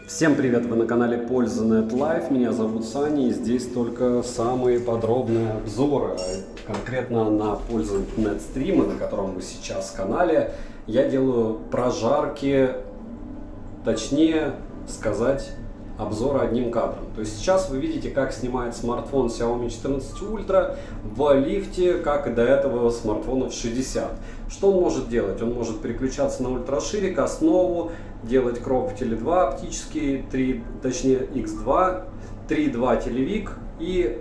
Всем привет! Вы на канале Польза.нет Live. Меня зовут Саня, и здесь только самые подробные обзоры. Конкретно на Польза.нет стримы, на котором мы сейчас канале, я делаю прожарки, точнее сказать, обзоры одним кадром. То есть сейчас вы видите, как снимает смартфон Xiaomi 14 Ultra в лифте, как и до этого смартфонов 60. Что он может делать? Он может переключаться на ультраширик, основу, делать кроп в теле 2 оптический, X2, 3.2 телевик и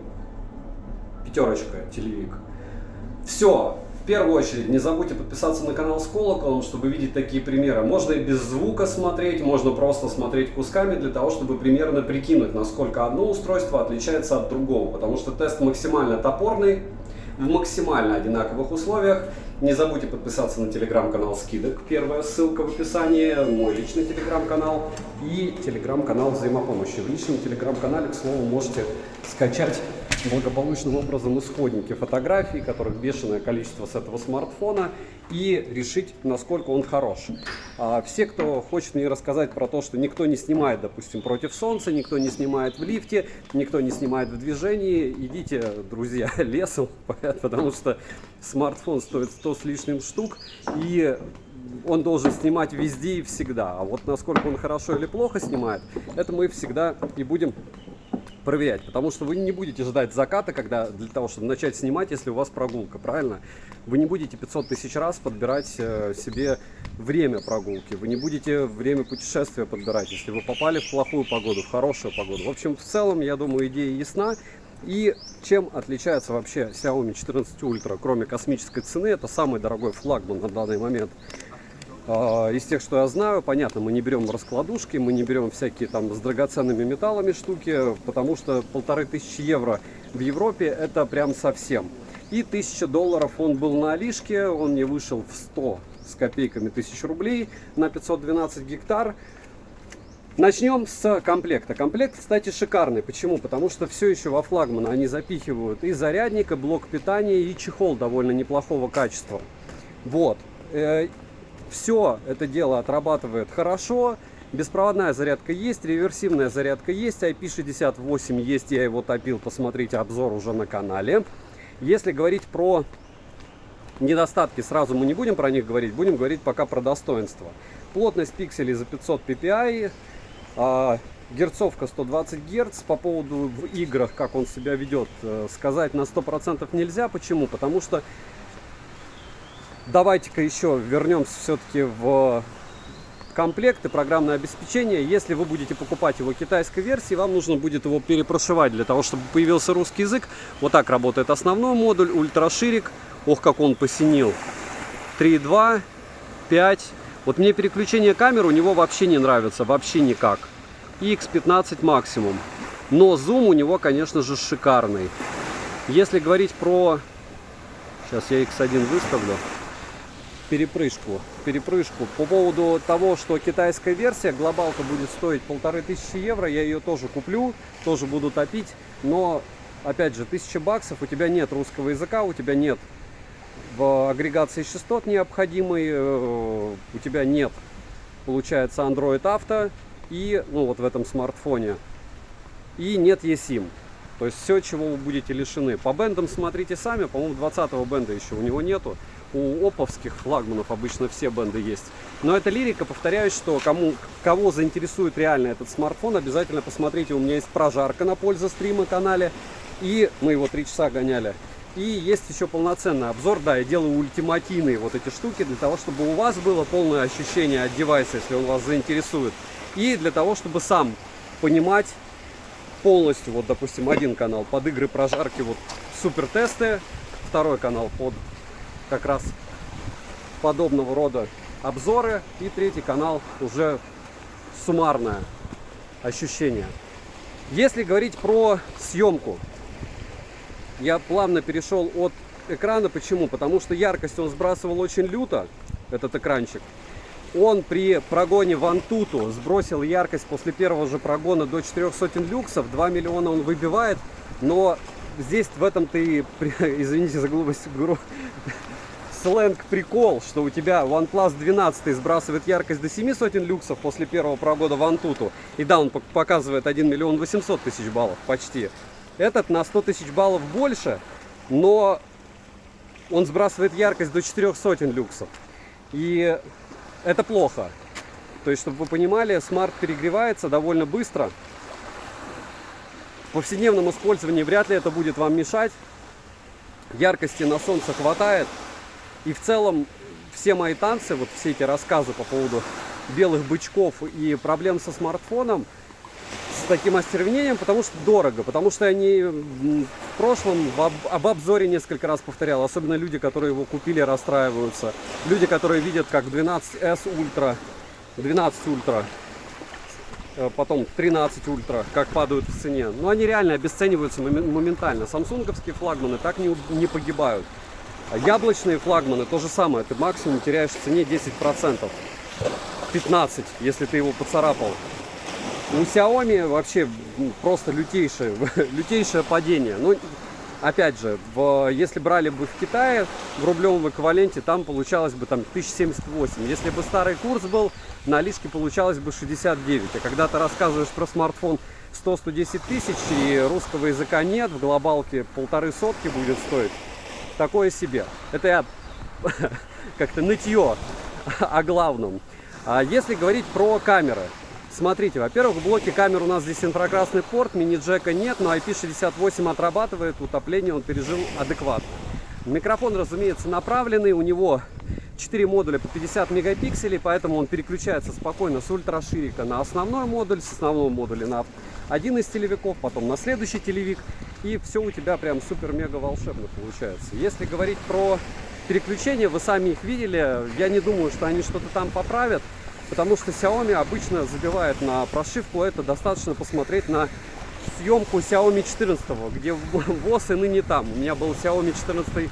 пятерочка телевик. Все. В первую очередь, не забудьте подписаться на канал с колоколом, чтобы видеть такие примеры. Можно и без звука смотреть, можно просто смотреть кусками, для того, чтобы примерно прикинуть, насколько одно устройство отличается от другого. Потому что тест максимально топорный, в максимально одинаковых условиях. Не забудьте подписаться на телеграм-канал скидок. Первая ссылка в описании, мой личный телеграм-канал и телеграм-канал взаимопомощи. В личном телеграм-канале, к слову, можете скачать благополучным образом исходники фотографий, которых бешеное количество с этого смартфона, и решить, насколько он хорош. Все, кто хочет мне рассказать про то, что никто не снимает, допустим, против солнца, никто не снимает в лифте, никто не снимает в движении, идите, друзья, лесом, потому что смартфон стоит 100 с лишним штук, и он должен снимать везде и всегда. А вот насколько он хорошо или плохо снимает, это мы всегда и будем проверять, потому что вы не будете ждать заката, для того, чтобы начать снимать, если у вас прогулка, правильно? Вы не будете 500 тысяч раз подбирать себе время прогулки, вы не будете время путешествия подбирать, если вы попали в плохую погоду, в хорошую погоду. В общем, в целом, я думаю, идея ясна. И чем отличается вообще Xiaomi 14 Ultra, кроме космической цены, это самый дорогой флагман на данный момент. Из тех, что я знаю, понятно, мы не берем раскладушки, мы не берем всякие там с драгоценными металлами штуки, потому что 1500 евро в Европе это прям совсем. И $1000 он был на Алишке, он не вышел в 100 с копейками тысяч рублей на 512 гектар. Начнем с комплекта. Комплект, кстати, шикарный. Почему? Потому что все еще во флагман они запихивают и зарядник, и блок питания, и чехол довольно неплохого качества. Вот. Все это дело отрабатывает хорошо. Беспроводная зарядка есть, реверсивная зарядка есть, IP68 есть, я его топил, посмотрите обзор уже на канале. Если говорить про недостатки, сразу мы не будем про них говорить, будем говорить пока про достоинства. Плотность пикселей за 500 ppi, герцовка 120 Гц. По поводу в играх, как он себя ведет, сказать на 100% нельзя. Почему? Потому что давайте-ка еще вернемся все-таки в комплект и программное обеспечение. Если вы будете покупать его китайской версии, вам нужно будет его перепрошивать для того, чтобы появился русский язык. Вот так работает основной модуль, ультраширик. Ох, как он посинил. 3.2, 5. Вот мне переключение камер у него вообще не нравится, вообще никак. И X15 максимум. Но зум у него, конечно же, шикарный. Если говорить про... Сейчас я X1 выставлю. Перепрыжку. По поводу того, что китайская версия, глобалка будет стоить 1500 евро, я ее тоже куплю, тоже буду топить, но, опять же, 1000 баксов, у тебя нет русского языка, у тебя нет в агрегации частот необходимой, у тебя нет, получается, Android Auto, и, ну, вот в этом смартфоне, и нет eSIM. То есть все, чего вы будете лишены. По бендам смотрите сами, по-моему, 20-го бенда еще у него нету. У оповских флагманов обычно все бенды есть. Но это лирика, повторяюсь, что кого заинтересует реально этот смартфон, обязательно посмотрите, у меня есть прожарка на Польза стрима канале, и мы его 3 часа гоняли. И есть еще полноценный обзор, да, я делаю ультимативные вот эти штуки, для того, чтобы у вас было полное ощущение от девайса, если он вас заинтересует. И для того, чтобы сам понимать полностью, вот, допустим, один канал под игры, прожарки, вот, супер тесты, второй канал под как раз подобного рода обзоры, и третий канал уже суммарное ощущение. Если говорить про съемку, я плавно перешел от экрана. Почему? Потому что яркость он сбрасывал очень люто, этот экранчик. Он при прогоне в Antutu сбросил яркость после первого же прогона до 400 люксов, 2 миллиона он выбивает, но здесь в этом-то и, извините за грубость, сленг-прикол, что у тебя OnePlus 12 сбрасывает яркость до 7 сотен люксов после первого пробода в Antutu. И да, он показывает 1 миллион 800 тысяч баллов почти. Этот на 100 тысяч баллов больше, но он сбрасывает яркость до 4 сотен люксов. И это плохо. То есть, чтобы вы понимали, смарт перегревается довольно быстро. В повседневном использовании вряд ли это будет вам мешать. Яркости на солнце хватает. И в целом все мои танцы, вот все эти рассказы по поводу белых бычков и проблем со смартфоном с таким остервенением, потому что дорого. Потому что они в прошлом об обзоре несколько раз повторял. Особенно люди, которые его купили, расстраиваются. Люди, которые видят, как 12S Ultra, 12 Ultra, потом 13 Ultra, как падают в цене. Но они реально обесцениваются моментально. Самсунговские флагманы так не погибают. А яблочные флагманы то же самое. Ты максимум теряешь в цене 10%. 15%, если ты его поцарапал. У Xiaomi вообще просто лютейшее падение. Ну, опять же, если брали бы в Китае в рублевом эквиваленте, там получалось бы там 1078. Если бы старый курс был, на Алишке получалось бы 69. А когда ты рассказываешь про смартфон 100-110 тысяч и русского языка нет, в глобалке 1500 будет стоить, такое себе. Это я как-то нытье о главном. А если говорить про камеры, смотрите, во-первых, в блоке камер у нас здесь инфракрасный порт, мини-джека нет, но IP68 отрабатывает, утопление он пережил адекватно. Микрофон, разумеется, направленный, у него 4 модуля по 50 мегапикселей, поэтому он переключается спокойно с ультраширика на основной модуль, с основного модуля на один из телевиков, потом на следующий телевик, и все у тебя прям супер-мега волшебно получается. Если говорить про переключения, вы сами их видели, я не думаю, что они что-то там поправят, потому что Xiaomi обычно забивает на прошивку, это достаточно посмотреть на съемку Xiaomi 14, где ВОЗ и ныне там. У меня был Xiaomi 14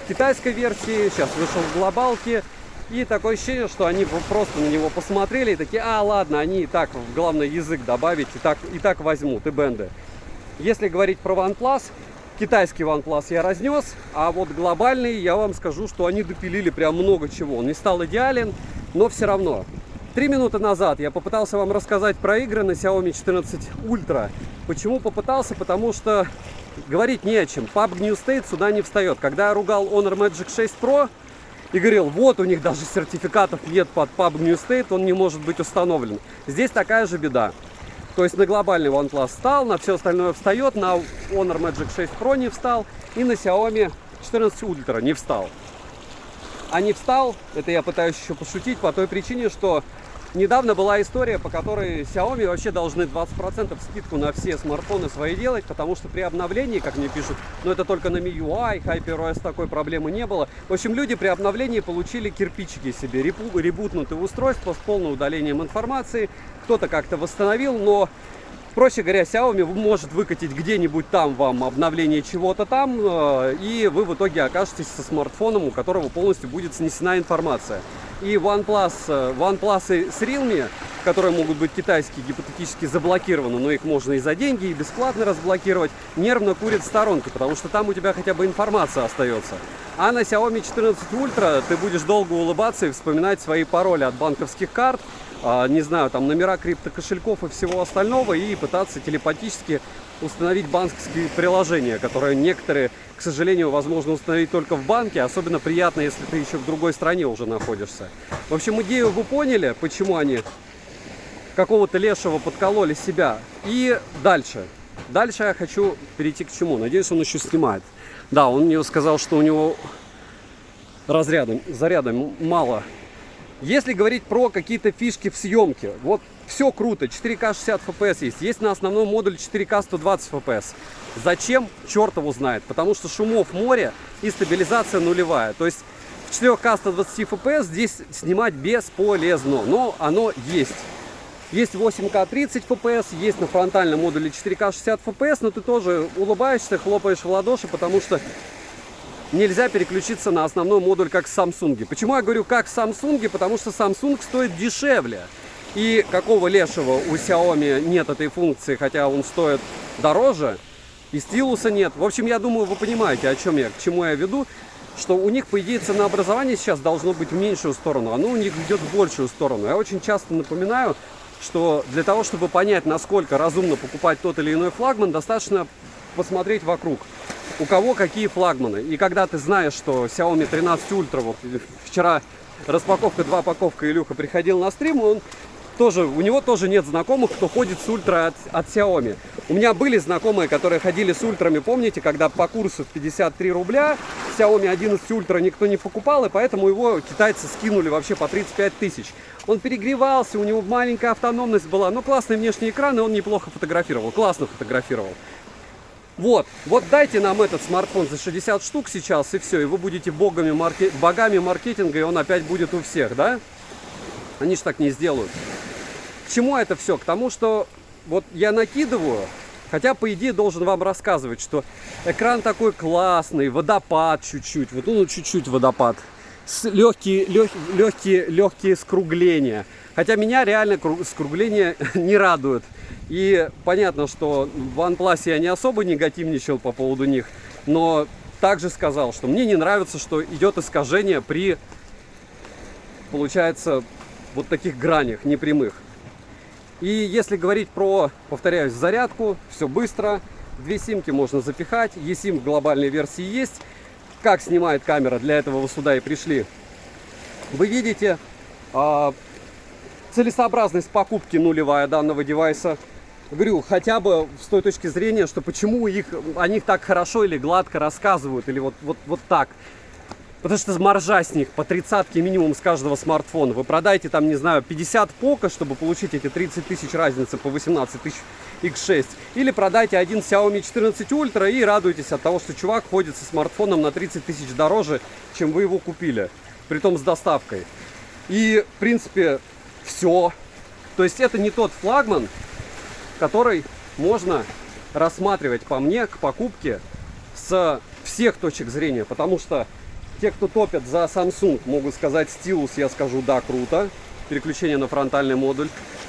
китайской версии, сейчас вышел в глобалке, и такое ощущение, что они просто на него посмотрели и такие, ладно, они и так, главное язык добавить, и так возьмут, и бенды. Если говорить про OnePlus, китайский OnePlus я разнес, а вот глобальный, я вам скажу, что они допилили прям много чего. Он не стал идеален, но все равно. 3 минуты назад я попытался вам рассказать про игры на Xiaomi 14 Ultra. Почему попытался? Потому что говорить не о чем. PUBG New State сюда не встает. Когда я ругал Honor Magic 6 Pro и говорил, вот у них даже сертификатов нет под PUBG New State, он не может быть установлен. Здесь такая же беда. То есть на глобальный OnePlus встал, на все остальное встает, на Honor Magic 6 Pro не встал и на Xiaomi 14 Ultra не встал. А не встал, это я пытаюсь еще пошутить, по той причине, что недавно была история, по которой Xiaomi вообще должны 20% скидку на все смартфоны свои делать, потому что при обновлении, как мне пишут, но это только на MIUI, HyperOS такой проблемы не было. В общем, люди при обновлении получили кирпичики себе, ребутнутые устройства с полным удалением информации. Кто-то как-то восстановил, но, проще говоря, Xiaomi может выкатить где-нибудь там вам обновление чего-то там, и вы в итоге окажетесь со смартфоном, у которого полностью будет снесена информация. И OnePlus с Realme, которые могут быть китайские, гипотетически заблокированы, но их можно и за деньги, и бесплатно разблокировать, нервно курят в сторонке, потому что там у тебя хотя бы информация остается. А на Xiaomi 14 Ultra ты будешь долго улыбаться и вспоминать свои пароли от банковских карт, не знаю, там номера криптокошельков и всего остального, и пытаться телепатически установить банковские приложения, которые некоторые, к сожалению, возможно установить только в банке. Особенно приятно, если ты еще в другой стране уже находишься. В общем, идею вы поняли, почему они какого-то лешего подкололи себя. И дальше. Дальше я хочу перейти к чему. Надеюсь, он еще снимает. Да, он мне сказал, что у него заряда мало. Если говорить про какие-то фишки в съемке, вот все круто, 4К 60 FPS есть на основном модуле 4К 120 FPS. Зачем? Черт его знает, потому что шумов море и стабилизация нулевая. То есть в 4К 120 FPS здесь снимать бесполезно, но оно есть. Есть 8К 30 FPS, есть на фронтальном модуле 4К 60 FPS, но ты тоже улыбаешься, хлопаешь в ладоши, потому что нельзя переключиться на основной модуль, как в Samsung. Почему я говорю как в Samsung? Потому что Samsung стоит дешевле. И какого лешего у Xiaomi нет этой функции, хотя он стоит дороже. И стилуса нет. В общем, я думаю, вы понимаете, о чем я, к чему я веду. что у них, по идее, ценообразование сейчас должно быть в меньшую сторону, оно у них идет в большую сторону. Я очень часто напоминаю, что для того, чтобы понять, насколько разумно покупать тот или иной флагман, достаточно посмотреть вокруг, у кого какие флагманы. И когда ты знаешь, что Xiaomi 13 Ultra, вот вчера распаковка, 2 паковка, Илюха приходил на стрим, у него тоже нет знакомых, кто ходит с ультра от Xiaomi. У меня были знакомые, которые ходили с ультрами, помните, когда по курсу в 53 рубля Xiaomi 11 Ultra никто не покупал, и поэтому его китайцы скинули вообще по 35 тысяч. Он перегревался, у него маленькая автономность была, но классный внешний экран, и он неплохо фотографировал, классно фотографировал. Вот дайте нам этот смартфон за 60 штук сейчас, и все, и вы будете богами маркетинга, и он опять будет у всех, да? Они же так не сделают. К чему это все? К тому, что вот я накидываю, хотя по идее должен вам рассказывать, что экран такой классный, водопад чуть-чуть, вот чуть-чуть водопад, легкие скругления. Хотя меня реально скругления не радуют. И понятно, что в OnePlus я не особо негативничал по поводу них, но также сказал, что мне не нравится, что идет искажение при, получается, вот таких гранях непрямых. И если говорить про, повторяюсь, зарядку, все быстро, 2 симки можно запихать, eSIM в глобальной версии есть. Как снимает камера, для этого вы сюда и пришли. Вы видите, целесообразность покупки нулевая данного девайса. Говорю, хотя бы с той точки зрения, что почему о них так хорошо или гладко рассказывают, или вот так. Потому что маржа с них по 30-ке минимум с каждого смартфона. Вы продайте там, не знаю, 50 поко, чтобы получить эти 30 тысяч разницы по 18 тысяч X6. Или продайте один Xiaomi 14 Ultra и радуйтесь от того, что чувак ходит со смартфоном на 30 тысяч дороже, чем вы его купили. Притом с доставкой. И, в принципе, все. То есть это не тот флагман, который можно рассматривать по мне к покупке с всех точек зрения. Потому что те, кто топят за Samsung, могут сказать стилус, я скажу да, круто. Переключение на фронтальный модуль.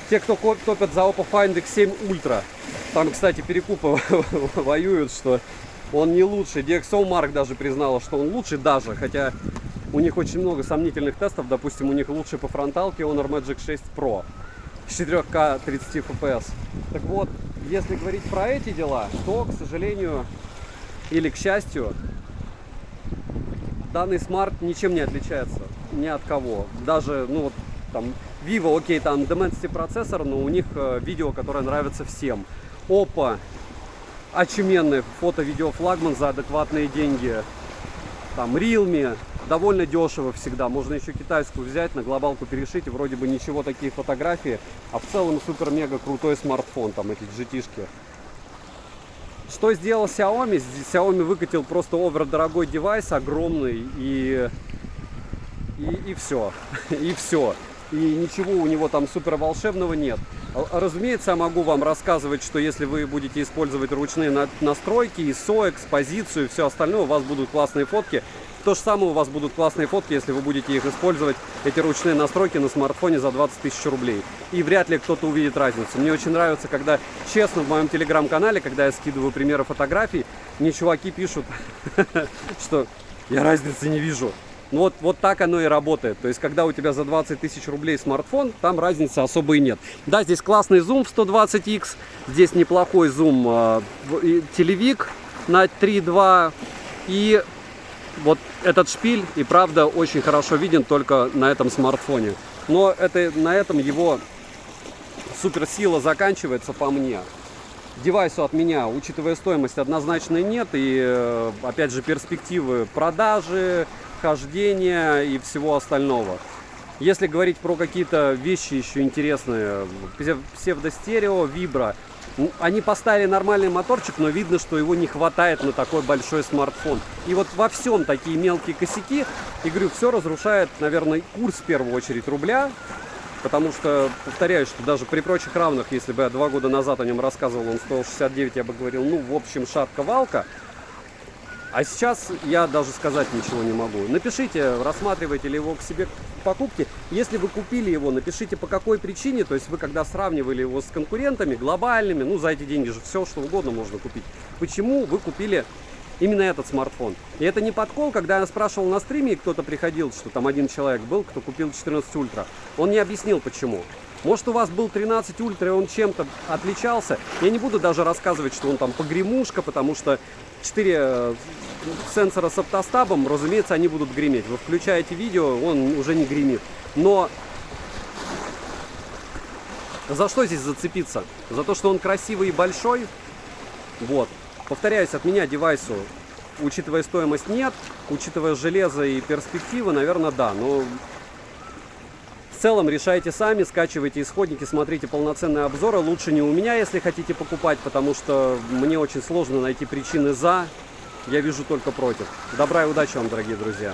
Те, кто топят за Oppo Find X7 Ultra, там, кстати, перекупы воюют, что он не лучший. DxOMark даже признала, что он лучший даже, хотя у них очень много сомнительных тестов. Допустим, у них лучший по фронталке Honor Magic 6 Pro с 4К 30 FPS. Так вот, если говорить про эти дела, то, к сожалению, или к счастью, данный смарт ничем не отличается ни от кого. Даже, ну вот, там, Vivo, окей, там Dimensity процессор, но у них видео, которое нравится всем. Oppo, очуменный фото-видео флагман за адекватные деньги. Там, Realme, довольно дешево всегда. Можно еще китайскую взять, на глобалку перешить, и вроде бы ничего, такие фотографии. А в целом супер-мега крутой смартфон, там, эти GT-шки. Что сделал Xiaomi? Xiaomi выкатил просто овердорогой девайс, огромный, и все. И все. И ничего у него там супер волшебного нет. Разумеется, я могу вам рассказывать, что если вы будете использовать ручные настройки, ISO, экспозицию и все остальное, у вас будут классные фотки. То же самое у вас будут классные фотки, если вы будете их использовать, эти ручные настройки на смартфоне за 20 тысяч рублей. И вряд ли кто-то увидит разницу. Мне очень нравится, когда, честно, в моем телеграм-канале, когда я скидываю примеры фотографий, мне чуваки пишут, что я разницы не вижу. Ну вот так оно и работает. То есть, когда у тебя за 20 тысяч рублей смартфон, там разницы особо и нет. Да, здесь классный зум в 120X, здесь неплохой зум телевик на 3.2, и вот этот шпиль и правда очень хорошо виден только на этом смартфоне. Но на этом его суперсила заканчивается по мне. Девайсу от меня, учитывая стоимость, однозначно нет. И опять же перспективы продажи, хождения и всего остального. Если говорить про какие-то вещи еще интересные, псевдостерео, вибро. Они поставили нормальный моторчик, но видно, что его не хватает на такой большой смартфон. И вот во всем такие мелкие косяки. И говорю, все разрушает, наверное, курс в первую очередь рубля. Потому что, повторяю, что даже при прочих равных, если бы я 2 года назад о нем рассказывал, он стоил 69, я бы говорил, ну, в общем, шатка-валка. А сейчас я даже сказать ничего не могу. Напишите, рассматриваете ли его к себе к покупке. Если вы купили его, напишите по какой причине. То есть вы когда сравнивали его с конкурентами глобальными, ну за эти деньги же все что угодно можно купить. Почему вы купили Именно этот смартфон. И это не подкол, когда я спрашивал на стриме, и кто-то приходил, что там один человек был, кто купил 14 Ультра. Он не объяснил, почему. Может, у вас был 13 Ультра, и он чем-то отличался. Я не буду даже рассказывать, что он там погремушка, потому что 4 сенсора с автостабом, разумеется, они будут греметь. Вы включаете видео, он уже не гремит. Но за что здесь зацепиться? За то, что он красивый и большой? Вот. Повторяюсь, от меня девайсу, учитывая стоимость, нет. Учитывая железо и перспективы, наверное, да. Но в целом решайте сами, скачивайте исходники, смотрите полноценные обзоры. Лучше не у меня, если хотите покупать, потому что мне очень сложно найти причины за. Я вижу только против. Добра и удачи вам, дорогие друзья.